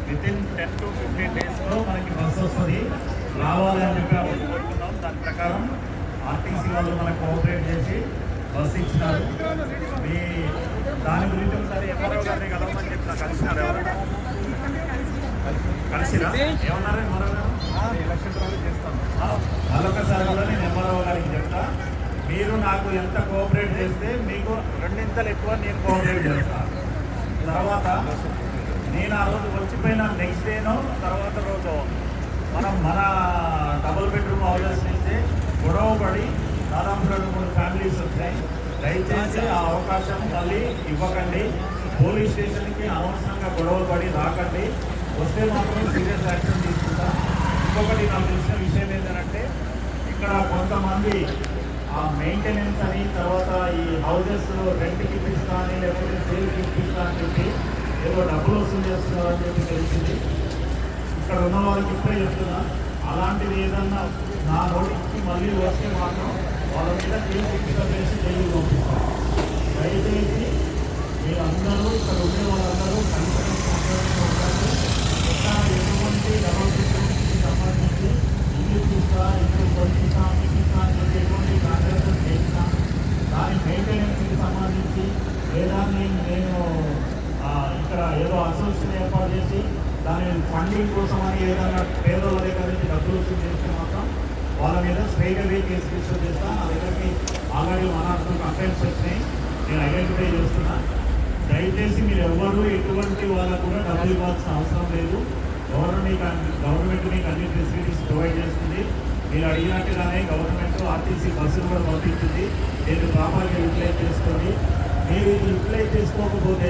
Within 10 to 15 డేస్లో మనకి bus వస్తుంది. రావాలని చెప్పి అప్పుడు కోరుకున్నాం. దాని ప్రకారం ఆర్టీసీ వాళ్ళు మనకు కోఆపరేట్ చేసి బస్సు ఇచ్చినారు. మీ దాని గురించి ఒకసారి ఎంఆర్ఓ గారిని కలవమని చెప్పి నాకు కలిసినారు. ఎవరైనా కలిసినా ఏమన్నారు ఎంఆర్ఓ గారు? ఎలక్షన్ తర్వాత చేస్తాను. మరొకసారి కూడా నేను ఎంఆర్ఓ గారికి చెప్తా, మీరు నాకు ఎంత కోఆపరేట్ చేస్తే మీకు రెండింతలు ఎక్కువ నేను కోఆపరేట్ చేస్తాను. తర్వాత నేను ఆ రోజు వచ్చిపోయిన నెక్స్ట్ డేనో తర్వాత రోజు మన డబుల్ బెడ్రూమ్ హౌసెస్ నుంచి గొడవ పడి దాదాపు 2-3 ఫ్యామిలీస్ వచ్చాయి. దయచేసి ఆ అవకాశం మళ్ళీ ఇవ్వకండి. పోలీస్ స్టేషన్కి అనవసరంగా గొడవలు పడి రాకండి. వస్తే మాత్రం సీరియస్ యాక్షన్ తీసుకుంటా. ఇంకొకటి నాకు తెలిసిన విషయం ఏంటంటే, ఇక్కడ కొంతమంది ఆ మెయింటెనెన్స్ అని, తర్వాత ఈ హౌజెస్ రెంట్కి ఇప్పిస్తా అని, లేకపోతే సేల్కి ఇప్పిస్తా అని చెప్పి ఏదో డబ్బులు వసూలు చేస్తున్నారని చెప్పి తెలిసింది. ఇక్కడ ఉన్న వాళ్ళకి ఇప్పుడే చెప్తున్నా, అలాంటిది ఏదన్నా నా నోటికి మళ్ళీ వస్తే మాత్రం వాళ్ళ మీద కేసు చేసి జైలు పంపిస్తాం. దయచేసి మీరందరూ ఇక్కడ ఉండే వాళ్ళందరూ ఎటువంటి డెవలప్మెంట్కి సంబంధించి ఇల్లు తీస్తా, ఇల్లు కొనిస్తా, మిగిస్తా అని చెప్పి ఎటువంటి కాంట్రాక్టర్ చేసినా దాని మెయింటెనెన్స్కి సంబంధించి లేదా నేను ఇక్కడ ఏదో అసోసియేషన్ ఏర్పాటు చేసి దాని ఫండింగ్ కోసం అని ఏదైనా పేదల దగ్గర నుంచి డబ్బులు వసూలు చేస్తే మాత్రం వాళ్ళ మీద స్ట్రైట్ అవే కేసు రిజిస్టర్ చేస్తాను. నా దగ్గరికి ఆల్రెడీ 1 or 2 కంప్లైంట్స్ వచ్చినాయి. నేను ఐడెంటిఫై చేస్తున్నా. దయచేసి మీరు ఎవరు ఎటువంటి వాళ్ళకు కూడా డబ్బులు ఇవ్వాల్సిన అవసరం లేదు. గవర్నమెంట్ మీకు అన్ని ఫెసిలిటీస్ ప్రొవైడ్ చేస్తుంది. మీరు అడిగినట్టుగానే గవర్నమెంట్ ఆర్టీసీ బస్సులు కూడా పంపిస్తుంది. మీరు ప్రాపర్గా యూటిలైజ్ చేసుకోండి. మీరు ఇది యూటిలైజ్ చేసుకోకపోతే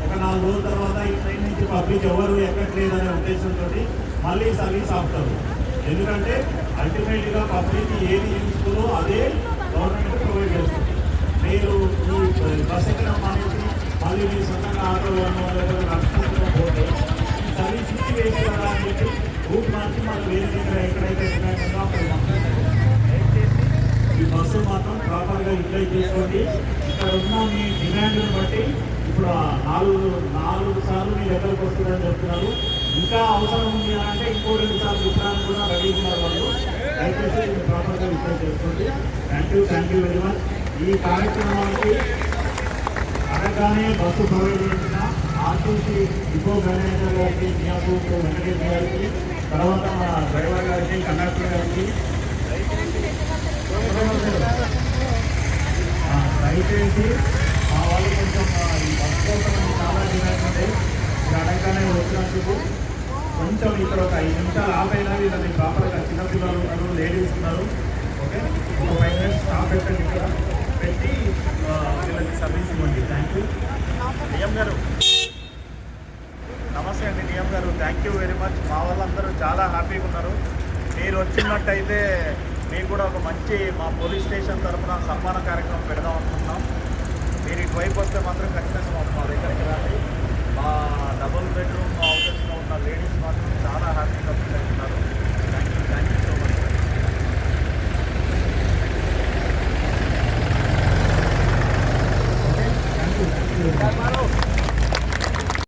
ఒక 4 రోజుల తర్వాత ఈ ట్రైన్ నుంచి పబ్లిక్ ఎవరు ఎక్కట్లేదనే ఉద్దేశంతో మళ్ళీ సర్వీస్ ఆపుతారు. ఎందుకంటే అల్టిమేట్గా పబ్లిక్ ఏది యూస్ఫుల్లో అదే గవర్నమెంట్ ప్రొవైడ్ చేస్తుంది. మీరు ఈ బస్ ఎక్కడం అనేది మళ్ళీ మీరు సొంతంగా ఆటోలో నడుచుకుంటూ పోతే ఈ సర్వీస్ ఇచ్చి వేసి అని చెప్పి రూట్ మార్చి మళ్ళీ వేరే దగ్గర ఎక్కడైతే ఉన్నాయో అక్కడ దయచేసి ఈ బస్సులు మాత్రం ప్రాపర్గా యూటిలైజ్ చేసుకోండి. ఇక్కడ ఉన్న మీ డిమాండ్ని బట్టి ఇప్పుడు 4 సార్లు మీ దగ్గరకు వస్తుందని చెప్తున్నారు. ఇంకా అవసరం ఉంది అంటే ఇంకో 2 సార్లు చెప్పడానికి కూడా రెడీ ఉన్నారు వాళ్ళు. దయచేసి మీరు ప్రాపర్గా యూటిలైజ్ చేసుకోండి. Thank you very much. ఈ కార్యక్రమానికి అడగానే బస్సు ప్రొవైడ్ చేసిన ఆర్టీసీ డిపో మేనేజర్ గారికి, మియాపూర్ వెంకటేష్ గారికి, తర్వాత మన డ్రైవర్ గారికి, కండక్టర్ గారికి దయచేసి మా వాళ్ళు కొంచెం ఈ బస్ కోసం చాలా డిమాండ్ ఉంటాయి. అడగానే వచ్చినందుకు కొంచెం ఇక్కడ ఒక 5 నిమిషాలు ఆపైనా వీళ్ళని ప్రాపర్గా చిన్నపిల్లలు ఉన్నారు, లేడీస్ ఉన్నారు. ఓకే, ఒక 5 minutes స్టాప్ పెట్టండి. ఇక్కడ పెట్టి వీళ్ళకి సర్వీస్ ఇవ్వండి. Thank you. డిఎం గారు నమస్తే అండి. డిఎం గారు థ్యాంక్ యూ వెరీ మచ్. మా వాళ్ళందరూ చాలా హ్యాపీగా ఉన్నారు. మీరు వచ్చినట్టయితే మీకు కూడా ఒక మంచి మా పోలీస్ స్టేషన్ తరఫున సన్మాన కార్యక్రమం పెడదాం అనుకుంటున్నాం. మీరు ఇటువైపు వస్తే మాత్రం ఖచ్చితంగా మా దగ్గరికి రండి. మా డబుల్ బెడ్రూమ్ హౌసెస్లో ఉన్న లేడీస్ మాత్రం చాలా హ్యాపీగా